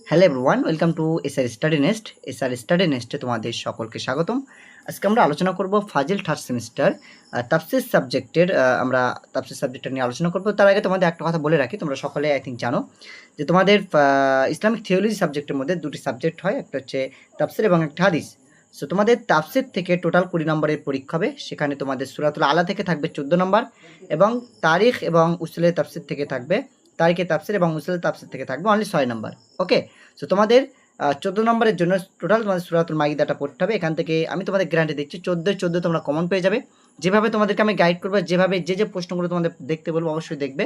Hello everyone, welcome to SR study nest. SR study নেস্টে তোমাদের সকলকে স্বাগতম। আজকে আমরা আলোচনা করব ফাজিল থার্ড সেমিস্টার তাফসির সাবজেক্টের। আমরা তাফসির সাবজেক্টটা নিয়ে আলোচনা করব। তার আগে তোমাদের একটা কথা বলে রাখি, তোমরা সকলে আই থিঙ্ক জানো যে তোমাদের ইসলামিক থিওলজি সাবজেক্টের মধ্যে দুটি সাবজেক্ট হয়, একটা হচ্ছে তাফসির এবং একটা হাদিস। সো তোমাদের তাফসির থেকে টোটাল 20 নম্বরের পরীক্ষা হবে। সেখানে তোমাদের সূরাতুল আলা থেকে থাকবে 14 নম্বর, এবং তারিখ এবং উসুলে তাফসির থেকে থাকবে, তারিখে তাফসির এবং উসুলে তাফসির থেকে থাকবে অনলি 6 নম্বর। ওকে, সো তোমাদের 14 নম্বরের জন্য টোটাল তোমাদের সূরাতুল মাইদাটা পড়তে হবে। এখান থেকে আমি তোমাদের গ্যারান্টি দিচ্ছি 14 তোমরা কমন পেয়ে যাবে। যেভাবে তোমাদেরকে আমি গাইড করবো, যেভাবে যে প্রশ্নগুলো তোমাদের দেখতে বলবো অবশ্যই দেখবে।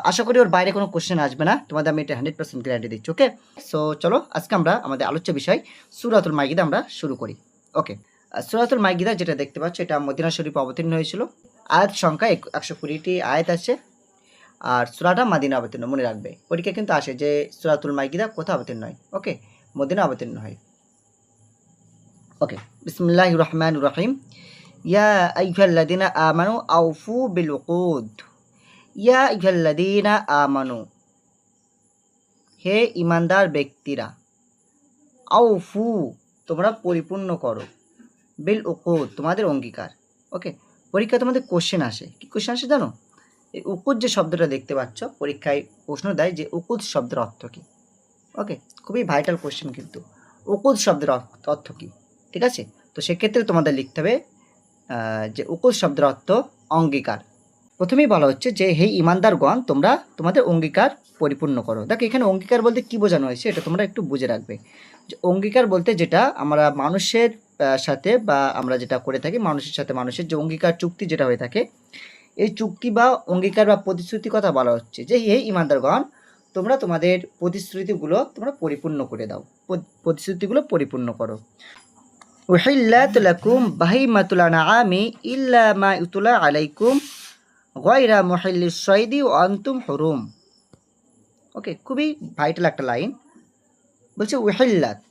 আশা করি ওর বাইরে কোনো কোশ্চেন আসবে না, তোমাদের আমি এটা 100% গ্যারান্টি দিচ্ছি। ওকে, সো চলো আজকে আমরা আমাদের আলোচ্য বিষয় সূরাতুল মাইদা আমরা শুরু করি। ওকে, সূরাতুল মাইদা যেটা দেখতে পাচ্ছ এটা মদিনা শরীফে অবতীর্ণ হয়েছিল। আয়াত সংখ্যা 120টি আয়াত আছে, আর সূরাটা মাদিনা অবতীর্ণ। মনে রাখবে, পরীক্ষা কিন্তু আসে যে সূরাতুল মাইদা কোথায় অবতীর্ণ হয়। ওকে, মদিনা অবতীর্ণ হয়। ওকে, বিসমিল্লাহির রহমানির রহিম। ইয়া আইয়ুহাল্লাযীনা আমানু আউফু বিল উকুদ। ইয়া আইয়ুহাল্লাযীনা আমানু, হে ইমানদার ব্যক্তিরা, আউফু তোমরা পরিপূর্ণ করো, বিল উকুদ তোমাদের অঙ্গীকার। ওকে, পরীক্ষা তোমাদের কোশ্চেন আসে, কি কোশ্চেন আসে জানো? এই উকুদ যে শব্দটা দেখতে পাচ্ছ, পরীক্ষায় প্রশ্ন দেয় যে উকুদ শব্দের অর্থ কী। ওকে, খুবই ভাইটাল কোশ্চেন কিন্তু, উকুদ শব্দের অর্থ কী। ঠিক আছে, তো সেক্ষেত্রে তোমাদের লিখতে হবে যে উকুদ শব্দের অর্থ অঙ্গীকার। প্রথমেই বলা হচ্ছে যে হে ইমানদারগণ, তোমরা তোমাদের অঙ্গীকার পরিপূর্ণ করো। দেখো এখানে অঙ্গীকার বলতে কী বোঝানো হয়েছে এটা তোমরা একটু বুঝে রাখবে। যে অঙ্গীকার বলতে যেটা আমরা মানুষের সাথে বা আমরা যেটা করে থাকি, মানুষের সাথে মানুষের যে অঙ্গীকার চুক্তি যেটা হয়ে থাকে, এই চুক্তি বা অঙ্গীকার বা প্রতিশ্রুতির কথা বলা হচ্ছে যে হে ইমানদারগণ, তোমরা তোমাদের প্রতিশ্রুতিগুলো তোমরা পরিপূর্ণ করে দাও, প্রতিশ্রুতিগুলো পরিপূর্ণ করো। উহিল্লাত লাকুম বাহিমাতুল আনআমি ইল্লা মা ইউতলা আলাইকুম গায়রা মুহিল্লিস সাইদি ওয়া আনতুম হুরুম। ওকে, খুবই ভাইটাল একটা লাইন। বলছে উহিল্লাত,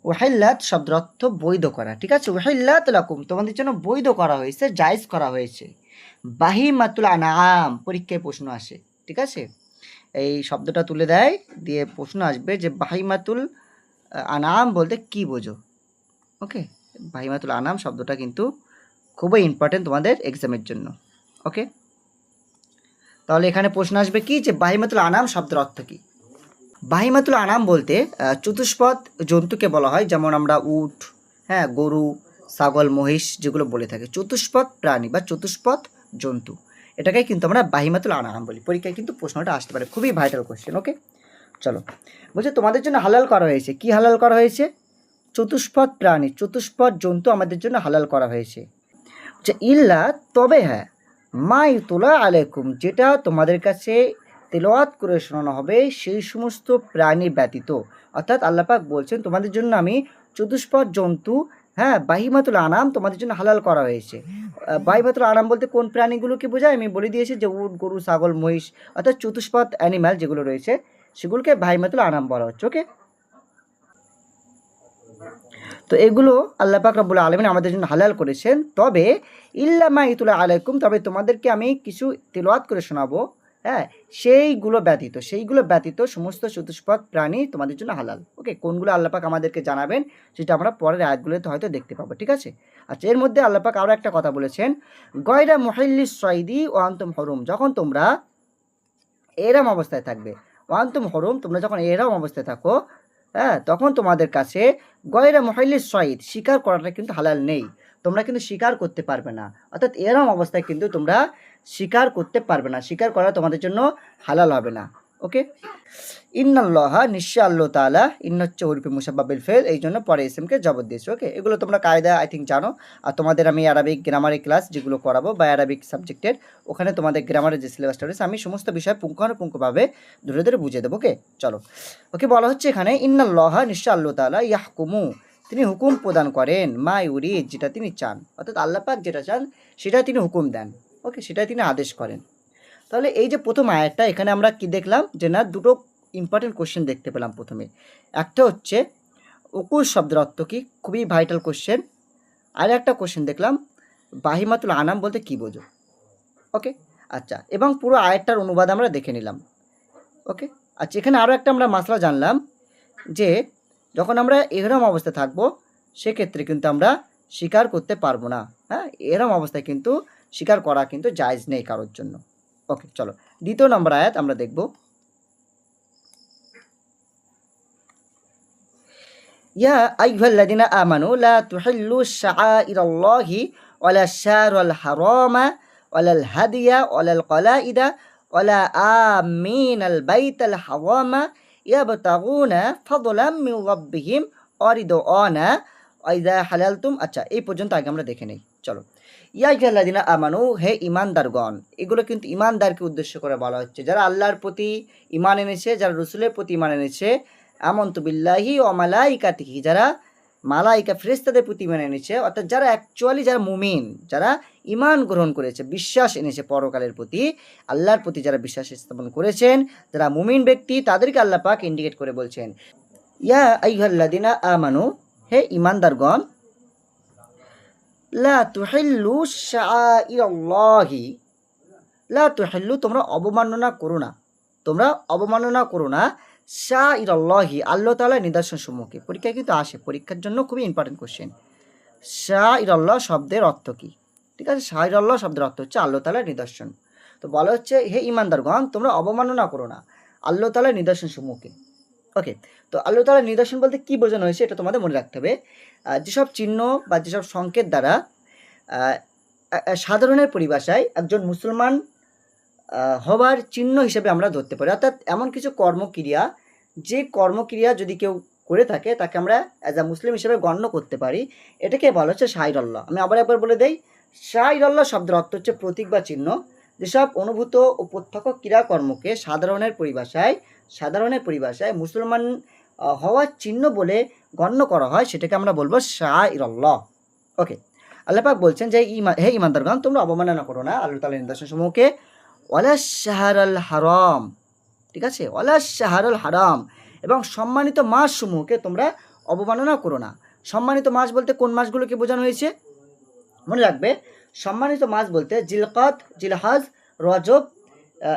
ওয়াহিল্লাত শব্দের অর্থ বৈধ করা। ঠিক আছে, ওয়াহিল্লাত লাকুম তোমাদের জন্য বৈধ করা হয়েছে, জায়েজ করা হয়েছে। বাহিমাতুল আনআম, পরীক্ষায় প্রশ্ন আসে। ঠিক আছে, এই শব্দটা তুলে দেয়, দিয়ে প্রশ্ন আসবে যে বাহিমাতুল আনআম বলতে কি বোঝো। ওকে, বাহিমাতুল আনআম শব্দটা কিন্তু খুবই ইম্পর্টেন্ট তোমাদের এক্সামের জন্য। ওকে, তাহলে এখানে প্রশ্ন আসবে কি যে বাহিমাতুল আনআম শব্দের অর্থ কী। বাহিমাতুল আনাম বলতে চতুষ্পদ জন্তুকে বলা হয়, যেমন আমরা উট, হ্যাঁ, গরু, ছাগল, মহিষ যেগুলো বলে থাকি, চতুষ্পদ প্রাণী বা চতুষ্পদ জন্তু, এটাকে কিন্তু আমরা বাহিমাতুল আনাম বলি। পরীক্ষায় কিন্তু প্রশ্নটা আসতে পারে, খুবই ভাইটাল কোশ্চেন। ওকে, চলো, বলছে তোমাদের জন্য হালাল করা হয়েছে। কি হালাল করা হয়েছে? চতুষ্পদ প্রাণী, চতুষ্পদ জন্তু আমাদের জন্য হালাল করা হয়েছে। যে ইল্লা তবে, হ্যাঁ, মা ইউতুলা আলাইকুম যেটা তোমাদের কাছে তেলাওয়াত করে শোনানো হবে সেই সমস্ত প্রাণী ব্যতীত। অর্থাৎ আল্লাহ পাক বলছেন তোমাদের জন্য আমি চতুষ্পদ জন্তু, হ্যাঁ, বাহিমাতুল আনাম তোমাদের জন্য হালাল করা হয়েছে। বাহিমাতুল আনাম বলতে কোন প্রাণীগুলোকে বোঝায় আমি বলে দিয়েছি, যে উট, গরু, ছাগল, মহিষ, অর্থাৎ চতুষ্পদ অ্যানিম্যাল যেগুলো রয়েছে সেগুলোকে বাহিমাতুল আনাম বলা হচ্ছে। ওকে, তো এগুলো আল্লাহ পাক রব্বুল আলামিন আমাদের জন্য হালাল করেছেন। তবে ইল্লা মা ইউতুলা আলাইকুম, তবে তোমাদেরকে আমি কিছু তেলাওয়াত করে শোনাবো, হ্যাঁ, সেইগুলো ব্যতীত সমস্ত চতুষ্পদ প্রাণী তোমাদের জন্য হালাল। ওকে, কোনগুলো আল্লাহ পাক আমাদেরকে জানাবেন সেটা আমরা পরের আয়াতগুলোতে হয়তো দেখতে পাবো। ঠিক আছে, আচ্ছা, এর মধ্যে আল্লাহ পাক আরও একটা কথা বলেছেন, গয়রা মুহিল্লিস সাইদি ওয়া আনতুম হুরুম, যখন তোমরা এরাম অবস্থায় থাকবে। ওয়া আনতুম হুরুম, তোমরা যখন এরাম অবস্থায় থাকো, হ্যাঁ, তখন তোমাদের কাছে গয়রা মুহিল্লিস সাইদ, শিকার করাটা কিন্তু হালাল নেই, তোমরা কিন্তু শিকার করতে পারবে না। অর্থাৎ এরম অবস্থায় কিন্তু তোমরা শিকার করতে পারবে না, শিকার করা তোমাদের জন্য হালাল হবে না। ওকে, ইন্নাল্লাহা, নিশ্চয় আল্লাহ তাআলা, ইন্ন হচ্ছে উরফে মুসাব্বাবিল ফেল, এই জন্য পরে এসএমকে জবর দিয়েছে। ওকে, এগুলো তোমরা কায়দা আই থিঙ্ক জানো। আর তোমাদের আমি অ্যারাবিক গ্রামারের ক্লাস যেগুলো করাবো বা অ্যারাবিক সাবজেক্টের, ওখানে তোমাদের গ্রামারের যে সিলেবাসটা রয়েছে আমি সমস্ত বিষয় পুঙ্খানুপুঙ্খভাবে ধরে ধরে বুঝিয়ে দেবো। ওকে, চলো। ওকে, বলা হচ্ছে এখানে ইন্নাল্লাহা, নিশ্চয় আল্লাহ তাআলা, ইয়াহকুমু তিনি হুকুম প্রদান করেন, মা ইউরিদ যেটা তিনি চান, অর্থাৎ আল্লাহ পাক যেটা চান সেটা তিনি হুকুম দেন। ওকে, সেটা তিনি আদেশ করেন। তাহলে এই যে প্রথম আয়াতটা, এখানে আমরা কি দেখলাম যে না, দুটো ইম্পর্টেন্ট কোশ্চেন দেখতে পেলাম। প্রথমে একটা হচ্ছে উকুল শব্দের অর্থ কী, খুবই ভাইটাল কোশ্চেন। আর একটা কোশ্চেন দেখলাম বাহিমাতুল আনাম বলতে কী বোঝো। ওকে, আচ্ছা, এবং পুরো আয়াতটার অনুবাদ আমরা দেখে নিলাম। ওকে, আচ্ছা, এখানে আরও একটা আমরা মাসলা জানলাম যে যখন আমরা এহরাম অবস্থায় থাকবো সেক্ষেত্রে কিন্তু আমরা শিকার করতে পারবো না। হ্যাঁ, এহরাম অবস্থায় কিন্তু শিকার করা কিন্তু জায়েজ নেই কারোর জন্য। ওকে, চলো দ্বিতীয় নম্বর আয়াত আমরা দেখব। ইয়া আইয়ুহাল্লাযীনা আমানু লা তুহিল্লু শাআইরাল্লাহি ওয়ালা শাহরাল হারামা ওয়ালাল হাদিয়া ওয়ালাল কলাইদা ওয়ালা আমিনাল বাইতাল হারামা ইয়াবতাগুনা ফাদলাম মিন রাব্বিহিম ওয়ারিদওয়ানা ওয়াইযা হালালতুম। আচ্ছা, এই পর্যন্ত আগে আমরা দেখে নেই। চলো, ইয়া আইয়ুহাল্লাযীনা আমানু, হে ঈমানদারগণ। এগুলো কিন্তু ঈমানদারকে উদ্দেশ্য করে বলা হচ্ছে, যারা আল্লাহর প্রতি ঈমান এনেছে, যারা রাসূলের প্রতি ঈমান এনেছে। আমানতু বিল্লাহি ওয়া মালাইকাতিহি, যারা মালাইকা ফেরেশতাদের প্রতি ঈমান এনেছে, অর্থাৎ যারা অ্যাকচুয়ালি যারা মুমিন, যারা ঈমান গ্রহণ করেছে, বিশ্বাস এনেছে পরকালের প্রতি, আল্লাহর প্রতি যারা বিশ্বাস স্থাপন করেছেন, যারা মুমিন ব্যক্তি, তাদেরকে আল্লাহ পাক ইন্ডিকেট করে বলছেন, ইয়া আইয়ুহাল্লাযীনা আমানু, হে ঈমানদারগণ, লা তুহিল্লু শাআইরাল্লাহি, লা তুহিল্লু, তোমরা অবমাননা করো না, তোমরা অবমাননা করো না, শাআইরাল্লাহি, আল্লাহ তাআলার নিদর্শন সমূহকে। পরীক্ষায় কিন্তু আসে, পরীক্ষার জন্য খুবই ইম্পর্টেন্ট কোশ্চেন। শাআইরাল্লাহ শব্দের অর্থ কী? ঠিক আছে, শাআইরাল্লাহ শব্দের অর্থ হচ্ছে আল্লাহ তাআলার নিদর্শন। তো বলা হচ্ছে, হে ঈমানদারগণ, তোমরা অবমাননা করো না আল্লাহ তাআলার নিদর্শন সমূহকে। ওকে, তো আল্লাহ তাআলার নিদর্শন বলতে কী বোঝানো হয়েছে এটা তোমাদের মনে রাখতে হবে। যেসব চিহ্ন বা যেসব সংকেত দ্বারা সাধারণের পরিভাষায় একজন মুসলমান হবার চিহ্ন হিসেবে আমরা ধরতে পারি, অর্থাৎ এমন কিছু কর্মক্রিয়া, যে কর্মক্রিয়া যদি কেউ করে থাকে তাকে আমরা অ্যাজ আ মুসলিম হিসেবে গণ্য করতে পারি, এটাকে বলা হচ্ছে শাইরাল্লাহ। আমি আবার একবার বলে দেই, শাইরাল্লাহ শব্দের অর্থ হচ্ছে প্রতীক বা চিহ্ন। যেসব অনুভূত ও প্রত্যক্ষ ক্রিয়াকর্মকে সাধারণের পরিভাষায় মুসলমান হওয়ার চিহ্ন বলে গণ্য করা হয়, সেটাকে আমরা বলবো শাইরাল্লাহ। ওকে, আল্লাহ পাক বলছেন যে হে ঈমানদারগণ, তোমরা অবমাননা করো না আল্লাহ তাআলার নিদর্শন সমূহকে, ওয়ালা শাহরাল হারাম, ঠিক আছে, ওয়ালা শাহরাল হারাম, এবং সম্মানিত মাসসমূহকে তোমরা অবমাননা করো না। সম্মানিত মাস বলতে কোন মাসগুলোকে বোঝানো হয়েছে? মনে রাখবে, সম্মানিত মাস বলতে জিলকাদ, জিলহাজ, রজব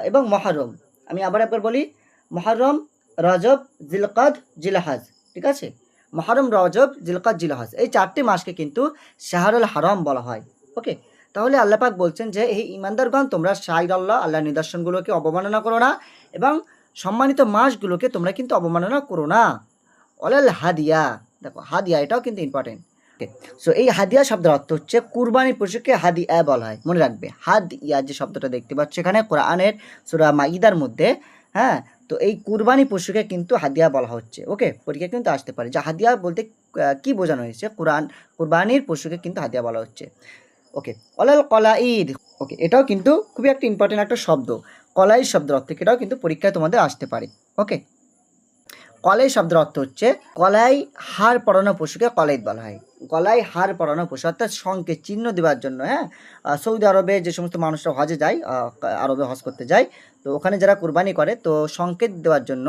এবং মহরম। আমি আবার একবার বলি, মহরম, রজব, জিলকাদ, জিলহাজ, ঠিক আছে, মহরম, রজব, জিলকাদ, জিলহাজ, এই চারটি মাসকে কিন্তু শাহরুল হারাম বলা হয়। ওকে, তাহলে আল্লাহ পাক বলছেন যে এই ঈমানদারগণ, তোমরা শাইরাল্লাহ, আল্লাহর নিদর্শনগুলোকে অবমাননা করো না, এবং সম্মানিত মাসগুলোকে তোমরা কিন্তু অবমাননা করো না। ওয়ালাল হাদিয়া, দেখো হাদিয়া, এটাও কিন্তু ইম্পর্টেন্ট। সো এই হাদিয়া শব্দের অর্থ হচ্ছে কুরবানি পশুকে হাদিয়া বলা হয়। মনে রাখবে, হাদিয়া যে শব্দটা দেখতে পাচ্ছ এখানে কোরআনের সূরা মাইদার মধ্যে, হ্যাঁ, তো এই কুরবানি পশুকে কিন্তু হাদিয়া বলা হচ্ছে। ওকে, পরীক্ষা কিন্তু আসতে পারে যে হাদিয়া বলতে কি বোঝানো হয়েছে। কুরবানির পশুকে কিন্তু হাদিয়া বলা হচ্ছে। ওকে, ওয়ালাল কলাইদ, ওকে, এটাও কিন্তু খুবই একটা ইম্পর্টেন্ট একটা শব্দ। কলাই শব্দের অর্থ, এটাও কিন্তু পরীক্ষায় তোমাদের আসতে পারে। ওকে, কলাই শব্দের অর্থ হচ্ছে গলায় হাড় পরানো পশুকে কলাইদ বলা হয়। গলায় হাড় পরানো পশু, অর্থাৎ সংকেত চিহ্ন দেওয়ার জন্য। হ্যাঁ, সৌদি আরবে যে সমস্ত মানুষরা হজে যায়, আরবে হজ করতে যায়, তো ওখানে যারা কুরবানি করে, তো সংকেত দেওয়ার জন্য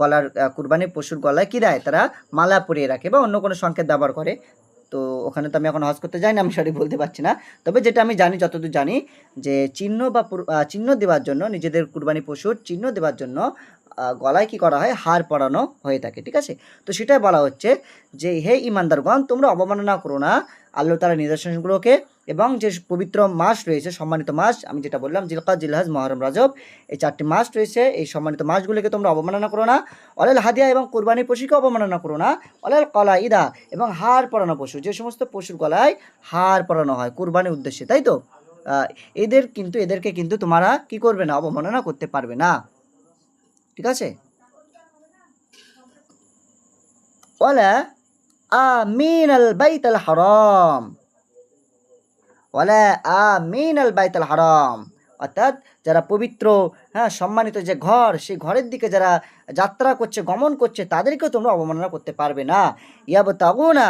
গলার কুরবানির পশুর গলায় কী দেয়, তারা মালা পরিয়ে রাখে বা অন্য কোনো সংকেত ব্যবহার করে। তো ওখানে তো আমি এখন হজ করতে যাই না, আমি সরি বলতে পারছি না। তবে যেটা আমি জানি, যতদূর জানি, যে চিহ্ন বা চিহ্ন দেওয়ার জন্য, নিজেদের কুরবানি পশুর চিহ্ন দেওয়ার জন্য গলায় কি করা হয়, হাড় পরানো হয়ে থাকে। ঠিক আছে, তো সেটাই বলা হচ্ছে যে হে ঈমানদারগণ, তোমরা অবমাননা করো না আল্লাহ তাআলার নিদর্শনগুলোকে, এবং যে পবিত্র মাস রয়েছে, সম্মানিত মাস, আমি যেটা বললাম জিলকাদ, জিলহজ, মহরম, রজব, এই চারটি মাস রয়েছে, এই সম্মানিত মাসগুলোকে তোমরা অবমাননা করো না। ওয়ালাল হাদিয়া, এবং কুরবানির পশুকে অবমাননা করো না। ওয়ালাল কলাইদা, এবং হাড় পরানো পশু, যে সমস্ত পশুর গলায় হাড় পরানো হয় কুরবানির উদ্দেশ্যে, তাই তো, এদেরকে কিন্তু তোমরা কি করবে না, অবমাননা করতে পারবে না। ঠিক আছে, ওয়ালা আমিনাল বাইতাল হারাম, ওয়ালা আমিনাল বাইতাল হারাম, অর্থাৎ যারা পবিত্র, হ্যাঁ, সম্মানিত যে ঘর, সেই ঘরের দিকে যারা যাত্রা করছে, গমন করছে, তাদেরকেও তোমরা অবমাননা করতে পারবে না। ইয়াবতাগুনা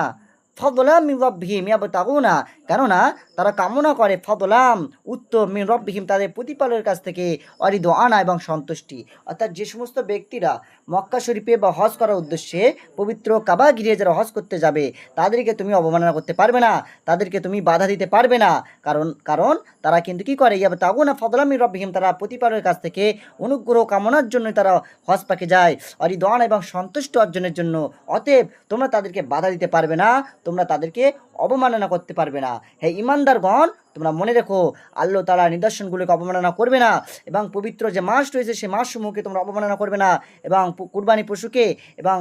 ফাদলাম মিন রাব্বিহিম, ইয়াবতাগুনা, কেননা তারা কামনা করে ফদলাম উত্তম মিন রব্বিহিম, তাদের প্রতিপালকের কাছ থেকে, অরিদওয়ানা এবং সন্তুষ্টি। অর্থাৎ যে সমস্ত ব্যক্তিরা মক্কা শরীফে বা হজ করার উদ্দেশ্যে পবিত্র কাবা ঘিরে যারা হজ করতে যাবে, তাদেরকে তুমি অবমাননা করতে পারবে না, তাদেরকে তুমি বাধা দিতে পারবে না। কারণ কারণ তারা কিন্তু কি করে, ইয়াবে তাগুনা ফদলাম মিন রব্বিহিম, তারা প্রতিপালকের কাছ থেকে অনুগ্রহ কামনার জন্য তারা হজ পাকে যায়, অরিদওয়ানা এবং সন্তুষ্ট অর্জনের জন্য। অতএব তোমরা তাদেরকে বাধা দিতে পারবে না, তোমরা তাদেরকে অবমাননা করতে পারবে না। হে ইমানদারগণ, তোমরা মনে রেখো, আল্লাহ তাআলা নিদর্শনগুলোকে অবমাননা করবে না, এবং পবিত্র যে মাস রয়েছে সেই মাসসমূহকে তোমরা অবমাননা করবে না, এবং কুরবানি পশুকে এবং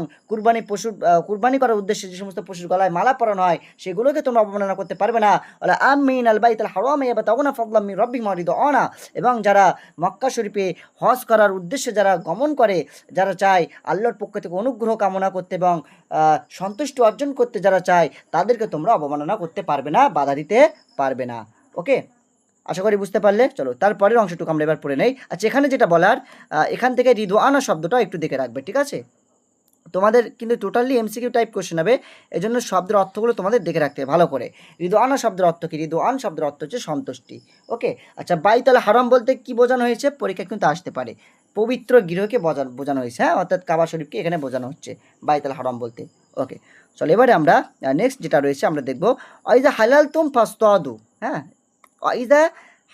কুরবানি করার উদ্দেশ্যে যে সমস্ত পশুর গলায় মালা পরানো হয় সেগুলোকে তোমরা অবমাননা করতে পারবে না। ওয়ালা আমিন আল বাইতুল হারাম ইয়াবতাগুনা ফাদলাম মিন রাব্বিহিম ওয়া, এবং যারা মক্কা শরীফে হজ করার উদ্দেশ্যে যারা গমন করে, যারা চায় আল্লাহর পক্ষ থেকে অনুগ্রহ কামনা করতে এবং সন্তুষ্টি অর্জন করতে যারা চায়, তাদেরকে তোমরা অবমাননা করতে পারবে না, বাধা দিতে পারবে না। ওকে, আশা করি বুঝতে পারলে। চলো তারপরের অংশটুকু আমরা এবার পড়ে নেই। আচ্ছা, এখানে যেটা বলার, এখান থেকে রিদওয়ানা শব্দটা একটু দেখে রাখবে, ঠিক আছে? তোমাদের কিন্তু টোটালি এমসিকিউ টাইপ কোশ্চেন হবে, এই জন্য শব্দের অর্থগুলো তোমাদের দেখে রাখতে হবে ভালো করে। রিদওয়ানা শব্দের অর্থ কি? রিদওয়ান শব্দের অর্থ হচ্ছে সন্তুষ্টি। ওকে, আচ্ছা, বাইতুল হারাম বলতে কি বোঝানো হয়েছে? পরীক্ষা কিন্তু আসতে পারে। পবিত্র গৃহকে বোঝানো হয়েছে, হ্যাঁ, অর্থাৎ কাবা শরীফকে এখানে বোঝানো হচ্ছে বাইতুল হারাম বলতে। ওকে, চলো এবারে আমরা নেক্সট যেটা রয়েছে আমরা দেখবো, ওয়াইজা হালালতুম ফাসতাদু। হ্যাঁ, ওয়াইজা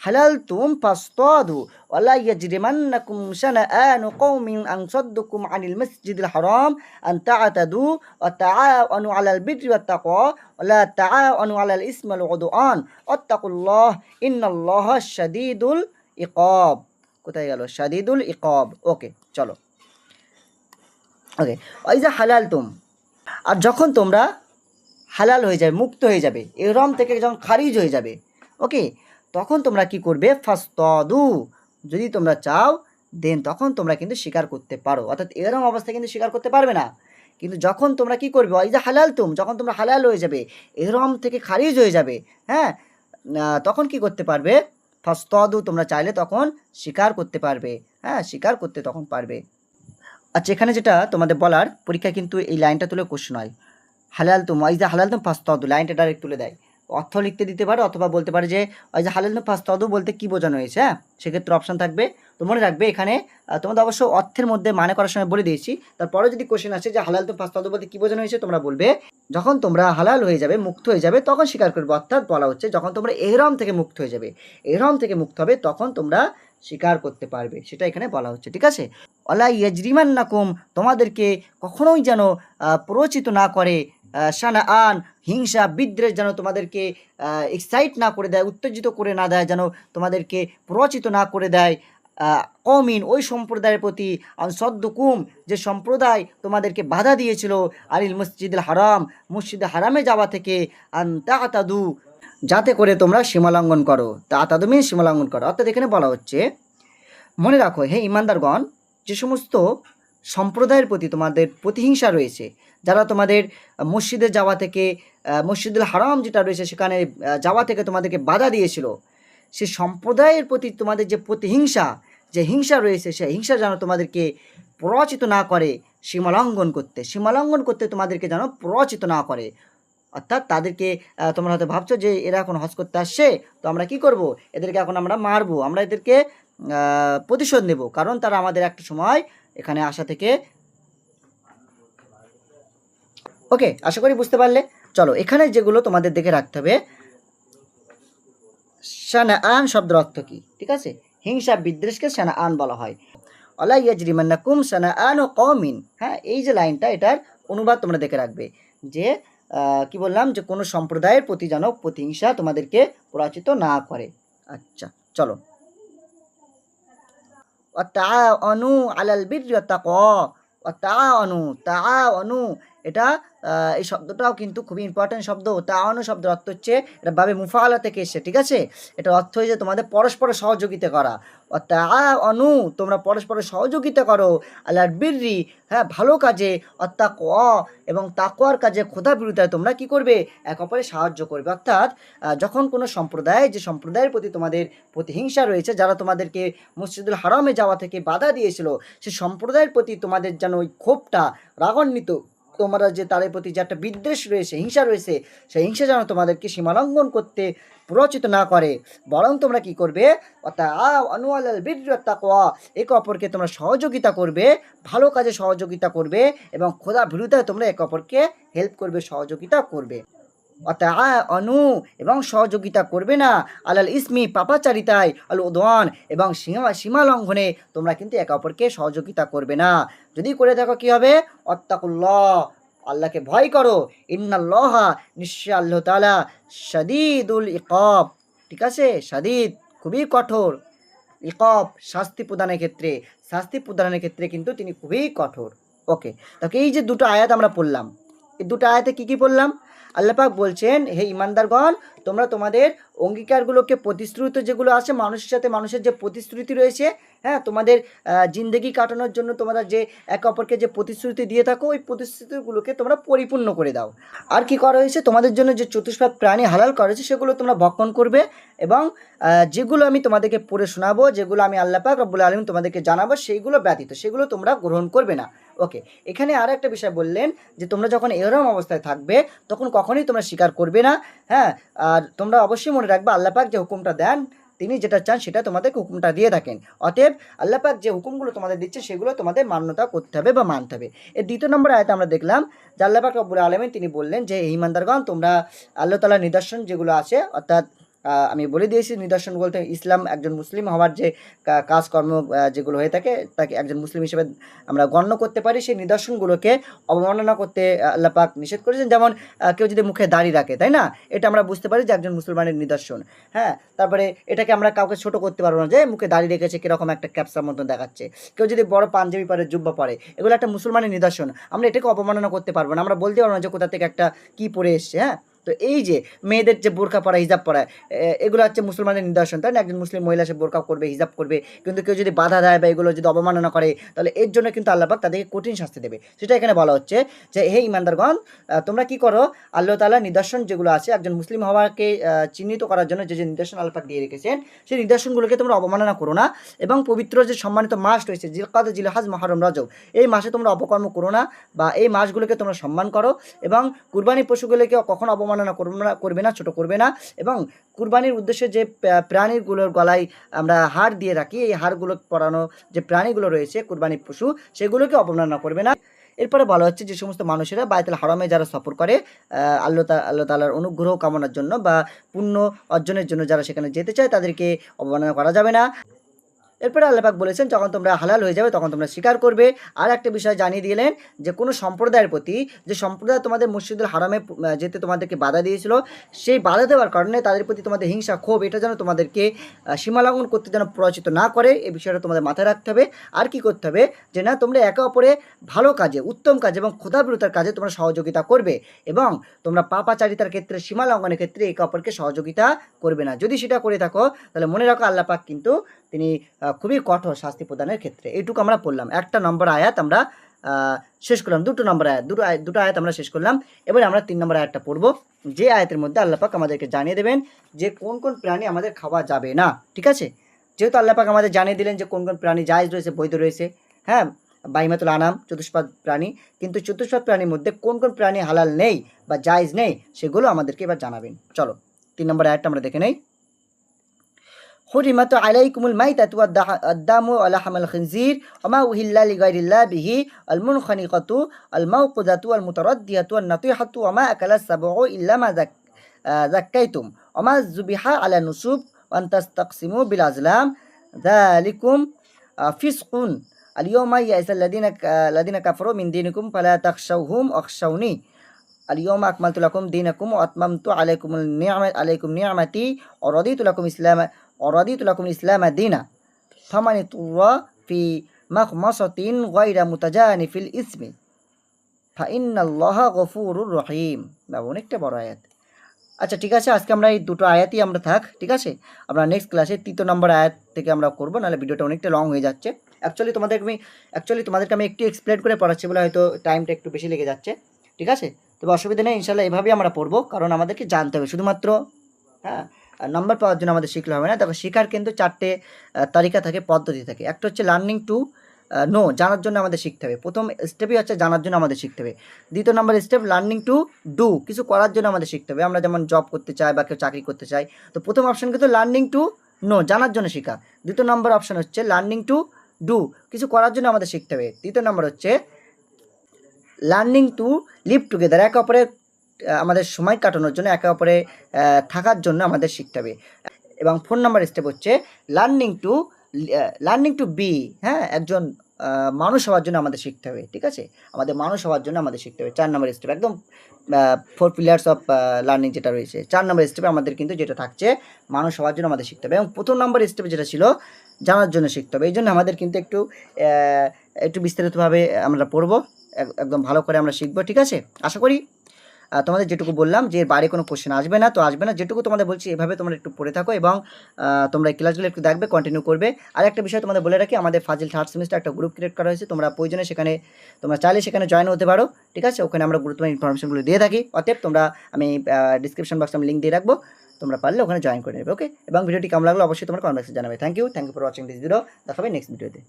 হালালতুম ফাসতাদু ওয়ালা ইয়াজরিমান্নাকুম শানাআনু কওমিন আন সাদ্দুকুম আনিল মাসজিদিল হারাম আন তা'তাদু ওয়া তা'আওয়ানু আলাল বিররি ওয়াত তাকওয়া ওয়ালা তা'আওয়ানু আলাল ইসমি ওয়াল উদওয়ান ওয়াত্তাকুল্লাহ ইন্নাল্লাহা শাদীদুল ইকাব। কোথায় গেল শাদীদুল ইকাব? ওকে, চলো। ওকে, ওয়াইজা হালালতুম, আর যখন তোমরা হালাল হয়ে যাবে, মুক্ত হয়ে যাবে, ইহরাম থেকে যখন খারিজ হয়ে যাবে, ওকে, তখন তোমরা কি করবে? ফাসতাদু, যদি তোমরা চাও দেন তখন তোমরা কিন্তু স্বীকার করতে পারো, অর্থাৎ ইহরাম অবস্থায় কিন্তু স্বীকার করতে পারবে না। কিন্তু যখন তোমরা কি করবে? ওই যে হালালতুম, যখন তোমরা হালাল হয়ে যাবে, ইহরাম থেকে খারিজ হয়ে যাবে, হ্যাঁ, তখন কি করতে পারবে? ফাসতাদু, তোমরা চাইলে তখন স্বীকার করতে পারবে, হ্যাঁ, স্বীকার করতে তখন পারবে। আচ্ছা, এখানে যেটা তোমাদের বলার, পরীক্ষা কিন্তু এই লাইনটা তুলে কোশ্চেন হয়, হালালতুম ওয়াইজা হালালতুম ফাসতাদু, লাইনটা ডাইরেক্ট তুলে দেয়, অর্থ লিখতে দিতে পারে, অথবা বলতে পারে যে ওই যে হালালতুম ফাসতাদু বলতে কি বোঝানো হয়েছে। হ্যাঁ, সেক্ষেত্রে অপশান থাকবে। তো মনে রাখবে, এখানে তোমাদের অবশ্য অর্থের মধ্যে মানে করার সময় বলে দিয়েছি। তারপরে যদি কোশ্চেন আসে যে হালালতুম ফাসতাদু বলতে কি বোঝানো হয়েছে, তোমরা বলবে যখন তোমরা হালাল হয়ে যাবে, মুক্ত হয়ে যাবে, তখন স্বীকার করবে। অর্থাৎ বলা হচ্ছে যখন তোমরা ইহরাম থেকে মুক্ত হয়ে যাবে, ইহরাম থেকে মুক্ত হবে, তখন তোমরা স্বীকার করতে পারবে, সেটা এখানে বলা হচ্ছে, ঠিক আছে? ওয়ালা ইয়াজরিমান্নাকুম, তোমাদেরকে কখনোই যেন প্ররোচিত না করে, শানাআন, হিংসা বিদ্বেষ যেন তোমাদেরকে এক্সাইট না করে দেয়, উত্তেজিত করে না দেয়, যেন তোমাদেরকে প্ররোচিত না করে দেয়, কওমিন, ওই সম্প্রদায়ের প্রতি, সদ্দুকুম, যে সম্প্রদায় তোমাদেরকে বাধা দিয়েছিল, আনিল মসজিদুল হারাম, মসজিদে হারামে যাওয়া থেকে, আন তা'তাদু, যাতে করে তোমরা সীমালঙ্ঘন করো। তা'তাদু মিন সীমালঙ্ঘন করো। অর্থাৎ এখানে বলা হচ্ছে, মনে রাখো হে ইমানদারগণ, যে সমস্ত সম্প্রদায়ের প্রতি তোমাদের প্রতিহিংসা রয়েছে, যারা তোমাদের মসজিদে যাওয়া থেকে, মসজিদুল হারাম যেটা রয়েছে সেখানে যাওয়া থেকে তোমাদেরকে বাধা দিয়েছিল, সে সম্প্রদায়ের প্রতি তোমাদের যে প্রতিহিংসা, যে হিংসা রয়েছে, সেই হিংসা যেন তোমাদেরকে প্ররোচিত না করে সীমালঙ্ঘন করতে, সীমালঙ্ঘন করতে তোমাদেরকে যেন প্ররোচিত না করে। অর্থাৎ তাদেরকে, তোমরা হয়তো ভাবছো যে এরা এখন হজ করতে আসছে, তো আমরা কি করব? এদেরকে এখন আমরা মারবো, আমরা এদেরকে প্রতিশোধ নেব, কারণ তারা আমাদের একটা সময় এখানে আসা থেকে। ওকে, আশা করি বুঝতে পারলে। চলো, এখানে যেগুলো তোমাদের দেখে রাখতে হবে, শানাআন শব্দের অর্থ কি, ঠিক আছে? হিংসা বিদ্বেষকে শানাআন বলা হয়। ওয়ালা ইয়াজরিমান্নাকুম শানাআনু কওমিন, হ্যাঁ, এই যে লাইনটা, এটার অনুবাদ তোমরা দেখে রাখবে, যে কি বললাম, যে কোনো সম্প্রদায়ের প্রতি যেন প্রতিহিংসা তোমাদেরকে প্ররোচিত না করে। আচ্ছা, চলো। ওয়া তাআওয়ানু আলাল বিররি ওয়াত তাকওয়া, ওয়া তাআওয়ানু, তাআওয়ানু, এটা এই শব্দটাও কিন্তু খুবই ইম্পর্টেন্ট শব্দ। তাআওয়ানু শব্দের অর্থ হচ্ছে, এটা বাবে মুফাআলা থেকে এসেছে, ঠিক আছে? এটার অর্থ হচ্ছে তোমাদের পরস্পরের সহযোগিতা করা। ওয়া তাআওয়ানু, তোমরা পরস্পরের সহযোগিতা করো, আলাল বিররি, হ্যাঁ, ভালো কাজে, ওয়াত তাকওয়া, এবং তাকওয়ার কাজে, খোদা বিরুদ্ধে তোমরা কি করবে? এক অপরের সাহায্য করবে। অর্থাৎ যখন কোনো সম্প্রদায়, যে সম্প্রদায়ের প্রতি তোমাদের প্রতিহিংসা রয়েছে, যারা তোমাদেরকে মসজিদুল হারামে যাওয়া থেকে বাধা দিয়েছিল, সে সম্প্রদায়ের প্রতি তোমাদের যেন ওই ক্ষোভটা, রাগান্বিত তোমরা যে তাদের প্রতি যে একটা বিদ্বেষ রয়েছে, হিংসা রয়েছে, সেই হিংসা যেন তোমাদেরকে সীমালঙ্ঘন করতে প্ররোচিত না করে, বরং তোমরা কি করবে, একে অপরকে তোমরা সহযোগিতা করবে, ভালো কাজে সহযোগিতা করবে এবং খোদা বিরুদ্ধে তোমরা একে অপরকে হেল্প করবে, সহযোগিতা করবে। অনু এবং সহযোগিতা করবে না আলাল ইসমি পাপাচারিতায়, আল উদওয়ান এবং সীমা লঙ্ঘনে তোমরা কিন্তু একে অপরকে সহযোগিতা করবে না। যদি করে থাকো কি হবে, অত্তাকুল্লাহ, আল্লাহকে ভয় করো, ইন্নাল্লাহা, নিশ্চয় আল্লাহ তাআলা, শাদীদুল ইকাব, ঠিক আছে, শাদীদ খুবই কঠোর, ইকাব শাস্তি প্রদানের ক্ষেত্রে কিন্তু তিনি খুবই কঠোর। ওকে, তাকে এই যে দুটো আয়াত আমরা পড়লাম, এই দুটো আয়াতে কি কি পড়লাম? আল্লাহ পাক বলছেন, হে ইমানদারগণ, তোমরা তোমাদের অঙ্গীকারগুলোকে, প্রতিশ্রুতি যেগুলো আছে মানুষের সাথে, মানুষের যে প্রতিশ্রুতি রয়েছে, হ্যাঁ, তোমাদের জিন্দগি কাটানোর জন্য তোমরা যে একে অপরকে যে প্রতিশ্রুতি দিয়ে থাকো, ওই প্রতিশ্রুতিগুলোকে তোমরা পরিপূর্ণ করে দাও। আর কি করা হয়েছে, তোমাদের জন্য যে চতুষ্পাদ প্রাণী হালাল করা হয়েছে সেগুলো তোমরা ভক্ষণ করবে, এবং যেগুলো আমি তোমাদেরকে পড়ে শোনাবো, যেগুলো আমি আল্লাহ পাক রব্বুল আলামিন তোমাদেরকে জানাবো, সেইগুলো ব্যতীত সেগুলো তোমরা গ্রহণ করবে না। ওকে, এখানে আর একটা বিষয় বললেন যে তোমরা যখন এরকম অবস্থায় থাকবে তখন কখনোই তোমরা স্বীকার করবে না। হ্যাঁ, আর তোমরা অবশ্যই মনে রাখবে আল্লাহ পাক যে হুকুমটা দেন, তিনি যেটা চান সেটা তোমাদেরকে হুকুমটা দিয়ে থাকেন। অতএব আল্লাহ পাক যে হুকুমগুলো তোমাদের দিচ্ছে সেগুলো তোমাদের মান্যতা করতে হবে বা মানতে হবে। এর দ্বিতীয় নম্বর আয়াতে আমরা দেখলাম যে আল্লাহ পাক রব্বুল আলামিন তিনি বললেন যে ইমানদারগণ, তোমরা আল্লাহ তাআলার নিদর্শন যেগুলো আছে, অর্থাৎ আমি বলে দিয়েছি নিদর্শন বলতে ইসলাম, একজন মুসলিম হওয়ার যে কাজকর্ম যেগুলো হয়ে থাকে তাকে একজন মুসলিম হিসেবে আমরা গণ্য করতে পারি, সেই নিদর্শনগুলোকে অবমাননা করতে আল্লাহ পাক নিষেধ করেছেন। যেমন কেউ যদি মুখে দাড়ি রাখে, তাই না, এটা আমরা বুঝতে পারি যে একজন মুসলমানের নিদর্শন। হ্যাঁ, তারপরে এটাকে আমরা কাউকে ছোট করতে পারবো না যে মুখে দাড়ি রেখেছে, কীরকম একটা ক্যাপসার মতন দেখাচ্ছে। কেউ যদি বড় পাঞ্জাবি পরে, জুব্বা পরে, এগুলো একটা মুসলমানের নিদর্শন, আমরা এটাকে অবমাননা করতে পারবো না, আমরা বলতে পারবো না যে কোথা থেকে একটা কী পরে এসছে। হ্যাঁ, তো এই যে মেয়েদের যে বোরকা পরা, হিজাব পরা, এগুলো হচ্ছে মুসলমানের নিদর্শন, তাই না, একজন মুসলিম মহিলা সে বোরকা করবে, হিজাব করবে, কিন্তু কেউ যদি বাধা দেয় বা এগুলো যদি অবমাননা করে, তাহলে এর জন্য কিন্তু আল্লাহ পাক তাদেরকে কঠিন শাস্তি দেবে। সেটা এখানে বলা হচ্ছে যে হে ইমানদারগণ, তোমরা কি করো, আল্লাহ তাআলার নিদর্শন যেগুলো আছে, একজন মুসলিম হওয়াকে চিহ্নিত করার জন্য যে যে নিদর্শন আল্লাহ পাক দিয়ে রেখেছেন, সেই নিদর্শনগুলোকে তোমরা অবমাননা করো না, এবং পবিত্র যে সম্মানিত মাস রয়েছে জিলকাদ, জিলহজ, মুহররম, রজব, এই মাসে তোমরা অপকর্ম করো না, বা এই মাসগুলোকে তোমরা সম্মান করো, এবং কুরবানি পশুগুলোকে কখনো অবমাননা করবে না, ছোট করবে না, এবং কুরবানির উদ্দেশ্যে যে প্রাণীগুলোর গলায় আমরা হাড় দিয়ে রাখি, এই হাড়গুলো পরানো যে প্রাণীগুলো রয়েছে কুরবানির পশু, সেগুলোকে অবমাননা করবে না। এরপরে বলা হচ্ছে যে সমস্ত মানুষেরা বাইতুল হারামে যারা সফর করে আল্লাহ তাআলার অনুগ্রহ কামনার জন্য বা পুণ্য অর্জনের জন্য যারা সেখানে যেতে চায়, তাদেরকে অবমাননা করা যাবে না। এরপরে আল্লাহ পাক বলেছেন যখন তোমরা হালাল হয়ে যাবে তখন তোমরা স্বীকার করবে। আর একটা বিষয় জানিয়ে দিলেন যে কোনো সম্প্রদায়ের প্রতি, যে সম্প্রদায় তোমাদের মসজিদুল হারামে যেতে তোমাদেরকে বাধা দিয়েছিল, সেই বাধা দেওয়ার কারণে তাদের প্রতি তোমাদের হিংসা, ক্ষোভ, এটা যেন তোমাদেরকে সীমালঙ্ঘন করতে যেন প্ররোচিত না করে, এই বিষয়টা তোমাদের মাথায় রাখতে হবে। আর কি করতে হবে, যে না, তোমরা একে অপরে ভালো কাজে, উত্তম কাজে এবং ক্ষুধাবিরতার কাজে তোমরা সহযোগিতা করবে, এবং তোমরা পাপাচারিতার ক্ষেত্রে, সীমা লঙ্ঘনের ক্ষেত্রে একে অপরকে সহযোগিতা করবে না। যদি সেটা করে থাকো তাহলে মনে রাখো আল্লাহ পাক কিন্তু তিনি খুবই কঠোর শাস্তি প্রদানের ক্ষেত্রে। এইটুকু আমরা পড়লাম, একটা নম্বর আয়াত আমরা শেষ করলাম, দুটো আয়াত আমরা শেষ করলাম। এবারে আমরা 3 নম্বর আয়াতটা পড়বো, যে আয়াতের মধ্যে আল্লাহ পাক আমাদেরকে জানিয়ে দেবেন যে কোন কোন প্রাণী আমাদের খাওয়া যাবে না। ঠিক আছে, যেহেতু আল্লাহ পাক আমাদের জানিয়ে দিলেন যে কোন কোন প্রাণী জায়েজ রয়েছে, বৈধ রয়েছে, হ্যাঁ, বাহিমাতুল আনাম, চতুষ্পাদ প্রাণী, কিন্তু চতুষ্পাদ প্রাণীর মধ্যে কোন কোন প্রাণী হালাল নেই বা জায়েজ নেই, সেগুলো আমাদেরকে এবার জানাবেন। চলো 3 নম্বর আয়াতটা আমরা দেখে নেই। حرمت عليكم الميتة والدم ولحم الخنزير وما أهل لغير الله به المنخنقة الموقذة والمتردية والنطيحة وما أكل السبع إلا ما ذكيتم وما ذبح على النصب وأن تستقسموا بالأزلام ذلكم فسق اليوم يئس الذين كفروا من دينكم فلا تخشوهم واخشوني اليوم أكملت لكم دينكم وأتممت عليكم نعمتي ورضيت لكم الإسلام دينا فمن اضطر في مخمصة غير متجانف الإثم فإن الله غفور رحيم। অনেকটা বড় আয়াত। আচ্ছা ঠিক আছে, আজকে আমরা এই দুটো আয়াতই আমরা থাক, ঠিক আছে, আমরা নেক্সট ক্লাসে 3 নম্বর আয়াত থেকে আমরা করবো, নাহলে ভিডিওটা অনেকটা লং হয়ে যাচ্ছে। অ্যাকচুয়ালি তোমাদেরকে আমি একটু এক্সপ্লেন করে পড়াচ্ছি বলে হয়তো টাইমটা একটু বেশি লেগে যাচ্ছে, ঠিক আছে, তবে অসুবিধা নেই, ইনশাল্লাহ এভাবেই আমরা পড়বো, কারণ আমাদেরকে জানতে হবে শুধুমাত্র, হ্যাঁ, নাম্বার পাওয়ার জন্য আমাদের শিখলে হবে না। দেখো, শেখার কিন্তু 4টে তালিকা থাকে, পদ্ধতি থাকে। একটা হচ্ছে লার্নিং টু নো, জানার জন্য আমাদের শিখতে হবে। প্রথম স্টেপই হচ্ছে জানার জন্য আমাদের শিখতে হবে। দ্বিতীয় নম্বর স্টেপ লার্নিং টু ডু, কিছু করার জন্য আমাদের শিখতে হবে। আমরা যেমন জব করতে চাই বা কেউ চাকরি করতে চাই, তো প্রথম অপশন কিন্তু লার্নিং টু নো, জানার জন্য শেখা। দ্বিতীয় নম্বর অপশন হচ্ছে লার্নিং টু ডু, কিছু করার জন্য আমাদের শিখতে হবে। তৃতীয় নম্বর হচ্ছে লার্নিং টু লিভ টুগেদার, একে অপরের আমাদের সময় কাটানোর জন্য, একে অপরে থাকার জন্য আমাদের শিখতে হবে। এবং 4 নাম্বার স্টেপ হচ্ছে লার্নিং টু বি, হ্যাঁ, একজন মানুষ হওয়ার জন্য আমাদের শিখতে হবে। ঠিক আছে, আমাদের মানুষ হওয়ার জন্য আমাদের শিখতে হবে। 4 নাম্বার স্টেপ একদম 4 পিলার্স অফ লার্নিং যেটা রয়েছে, 4 নাম্বার স্টেপে আমাদের কিন্তু যেটা থাকছে মানুষ হওয়ার জন্য আমাদের শিখতে হবে। এবং প্রথম নাম্বার স্টেপে যেটা ছিল জানার জন্য শিখতে হবে। এই জন্য আমাদের কিন্তু একটু বিস্তারিতভাবে আমরা পড়বো, একদম ভালো করে আমরা শিখবো। ঠিক আছে, আশা করি তোমাদের যেটুকু বললাম যে বাইরে কোনো কোশ্চেন আসবে না, তো আসবে না, যেটুকু তোমাদের বলছি এভাবে তোমরা একটু পড়ে থাকো এবং তোমরা এই ক্লাসগুলো একটু দেখবে, কন্টিনিউ করবে। আর একটা বিষয় তোমাদের বলে রাখি, আমাদের ফাজিল থার্ড সেমিস্টার একটা গ্রুপ ক্রিয়েট করা হয়েছে, তোমরা প্রয়োজনে সেখানে তোমরা চাইলে সেখানে জয়েন হতে পারো। ঠিক আছে, ওখানে আমরা গুরুত্বপূর্ণ ইনফরমেশনগুলো দিয়ে থাকি। অতএব তোমরা, আমি ডিসক্রিপশন বক্সে আমি লিঙ্ক দিয়ে রাখবো, তোমরা পারলে ওখানে জয়েন করে নেবে। ওকে, এবং ভিডিওটি কেমন লাগলো অবশ্যই তোমার কমেন্ট বক্সে জানাবে। Thank you for watching this video. দেখা হবে নেক্সট ভিডিওতে।